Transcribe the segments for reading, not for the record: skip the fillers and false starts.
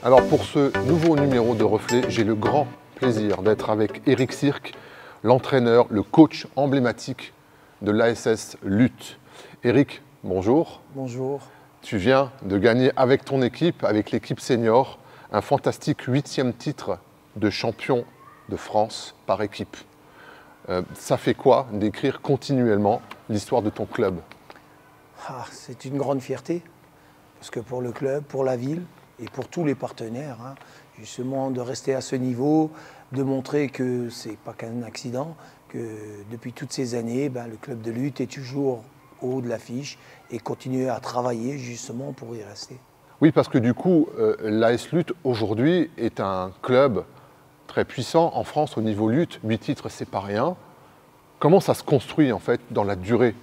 Alors pour ce nouveau numéro de Reflet, j'ai le grand plaisir d'être avec Eric Sirk, l'entraîneur, le coach emblématique de l'ASS Lutte. Eric, bonjour. Bonjour. Tu viens de gagner avec ton équipe, avec l'équipe senior, un fantastique 8e titre de champion de France par équipe. Ça fait quoi d'écrire continuellement l'histoire de ton club? C'est une grande fierté, parce que pour le club, pour la ville et pour tous les partenaires, justement de rester à ce niveau, de montrer que ce n'est pas qu'un accident, que depuis toutes ces années, le club de lutte est toujours au haut de l'affiche et continuer à travailler justement pour y rester. Oui, parce que du coup, l'AS Lutte aujourd'hui est un club très puissant en France au niveau lutte. 8 titres, c'est pas rien. Comment ça se construit en fait dans la durée?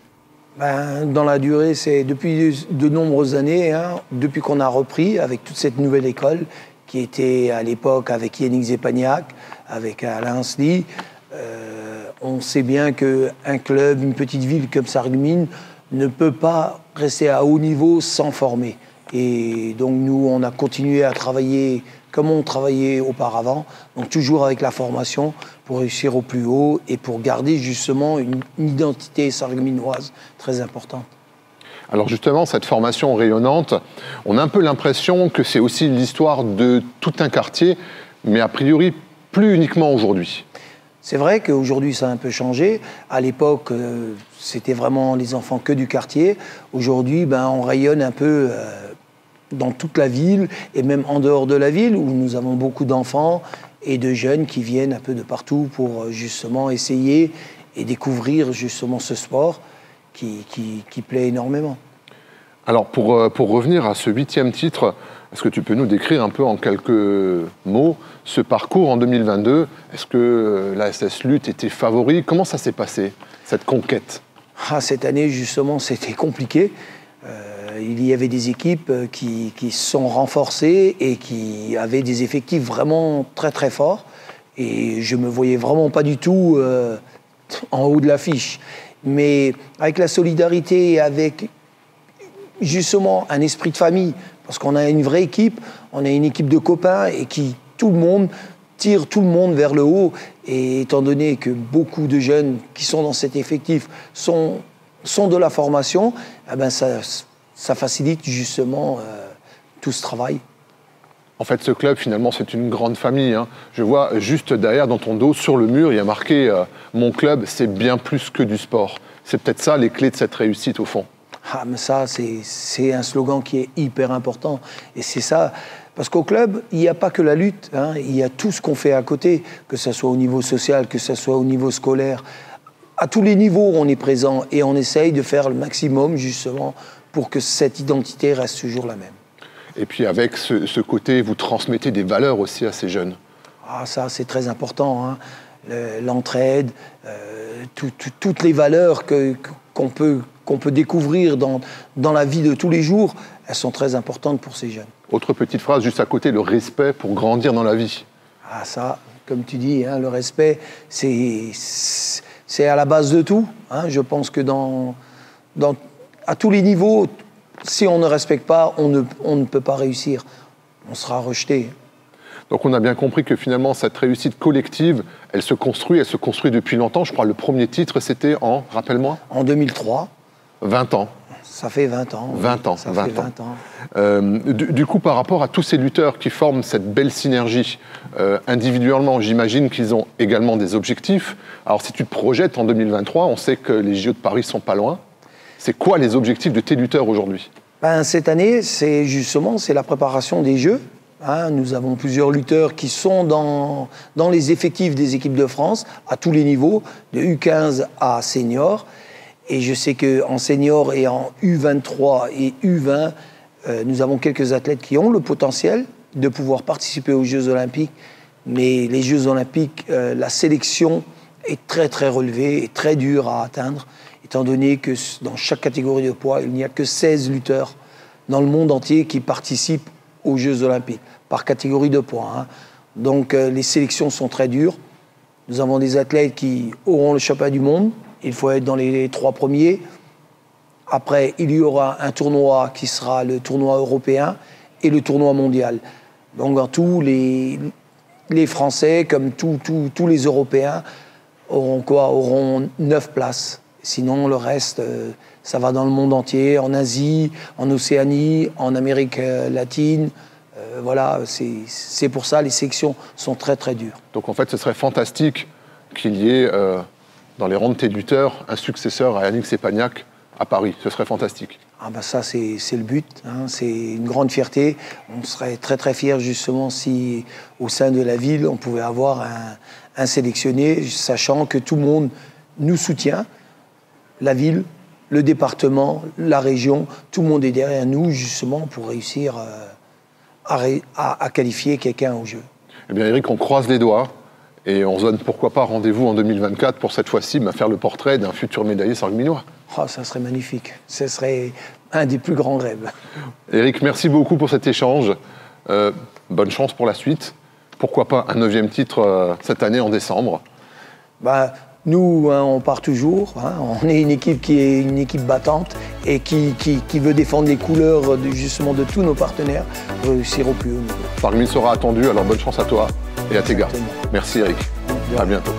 Dans la durée, c'est depuis de nombreuses années, depuis qu'on a repris avec toute cette nouvelle école qui était à l'époque avec Yannick Zepagnac, avec Alain Sly. On sait bien qu'un club, une petite ville comme Sarreguemines ne peut pas rester à haut niveau sans former. Et donc nous, on a continué à travailler comme on travaillait auparavant, donc toujours avec la formation pour réussir au plus haut et pour garder justement une identité sarregueminoise très importante. Alors justement, cette formation rayonnante, on a un peu l'impression que c'est aussi l'histoire de tout un quartier, mais a priori plus uniquement aujourd'hui. C'est vrai qu'aujourd'hui, ça a un peu changé. À l'époque, c'était vraiment les enfants que du quartier. Aujourd'hui, on rayonne un peu dans toute la ville et même en dehors de la ville, où nous avons beaucoup d'enfants et de jeunes qui viennent un peu de partout pour justement essayer et découvrir justement ce sport qui plaît énormément. Alors pour revenir à ce 8e titre, est-ce que tu peux nous décrire un peu en quelques mots ce parcours en 2022? Est-ce que l'ASS Lutte était favori? Comment ça s'est passé, cette conquête? Cette année, justement, c'était compliqué. Il y avait des équipes qui se sont renforcées et qui avaient des effectifs vraiment très très forts. Et je ne me voyais vraiment pas du tout en haut de l'affiche. Mais avec la solidarité et avec justement un esprit de famille, parce qu'on a une vraie équipe, on a une équipe de copains et qui, tout le monde, tire tout le monde vers le haut. Et étant donné que beaucoup de jeunes qui sont dans cet effectif sont de la formation, ça facilite justement tout ce travail. En fait, ce club, finalement, c'est une grande famille. Je vois juste derrière, dans ton dos, sur le mur, il y a marqué « Mon club, c'est bien plus que du sport ». C'est peut-être ça, les clés de cette réussite, au fond. Mais ça, c'est un slogan qui est hyper important. Et c'est ça, parce qu'au club, il n'y a pas que la lutte. Il y a tout ce qu'on fait à côté, que ce soit au niveau social, que ce soit au niveau scolaire. À tous les niveaux, on est présent et on essaye de faire le maximum, justement, pour que cette identité reste toujours la même. Et puis avec ce côté, vous transmettez des valeurs aussi à ces jeunes. Ça, c'est très important. L'entraide, toutes les valeurs qu'on peut découvrir dans la vie de tous les jours, elles sont très importantes pour ces jeunes. Autre petite phrase juste à côté, le respect pour grandir dans la vie. Ça, comme tu dis, le respect, c'est à la base de tout. Je pense que à tous les niveaux, si on ne respecte pas, on ne peut pas réussir. On sera rejeté. Donc on a bien compris que finalement, cette réussite collective, elle se construit depuis longtemps. Je crois que le premier titre, c'était rappelle-moi? En 2003. 20 ans. Ça fait 20 ans. 20 ans. Ça fait 20 ans. Du coup, par rapport à tous ces lutteurs qui forment cette belle synergie, individuellement, j'imagine qu'ils ont également des objectifs. Alors si tu te projettes en 2023, on sait que les JO de Paris sont pas loin. C'est quoi les objectifs de tes lutteurs aujourd'hui? Cette année, c'est la préparation des Jeux. Nous avons plusieurs lutteurs qui sont dans les effectifs des équipes de France, à tous les niveaux, de U15 à senior. Et je sais qu'en senior et en U23 et U20, nous avons quelques athlètes qui ont le potentiel de pouvoir participer aux Jeux Olympiques. Mais les Jeux Olympiques, la sélection est très très relevée et très dure à atteindre, étant donné que dans chaque catégorie de poids, il n'y a que 16 lutteurs dans le monde entier qui participent aux Jeux Olympiques, par catégorie de poids. Donc les sélections sont très dures. Nous avons des athlètes qui auront le championnat du monde. Il faut être dans les 3 premiers. Après, il y aura un tournoi qui sera le tournoi européen et le tournoi mondial. Donc tous les Français, comme tous les Européens, auront 9 places. Sinon, le reste, ça va dans le monde entier, en Asie, en Océanie, en Amérique latine. Voilà, c'est pour ça les sections sont très très dures. Donc en fait, ce serait fantastique qu'il y ait dans les rangs de tes lutteurs un successeur à Yannick Stépaniak à Paris. Ce serait fantastique. Ah ben ça, c'est le but, hein. C'est une grande fierté. On serait très très fiers justement si au sein de la ville, on pouvait avoir un sélectionné, sachant que tout le monde nous soutient. La ville, le département, la région, tout le monde est derrière nous justement pour réussir à qualifier quelqu'un au jeu. Eh bien Eric, on croise les doigts et on se donne pourquoi pas rendez-vous en 2024 pour cette fois-ci faire le portrait d'un futur médaillé sargueminois. Oh, ça serait magnifique, ce serait un des plus grands rêves. Eric, merci beaucoup pour cet échange. Bonne chance pour la suite. Pourquoi pas un 9e titre cette année en décembre. Nous, hein, on part toujours. Hein. On est une équipe qui est une équipe battante et qui veut défendre les couleurs justement de tous nos partenaires pour réussir au plus haut niveau. Sarreguemines sera attendu, alors bonne chance à toi et à tes gars. Merci Eric. À bientôt.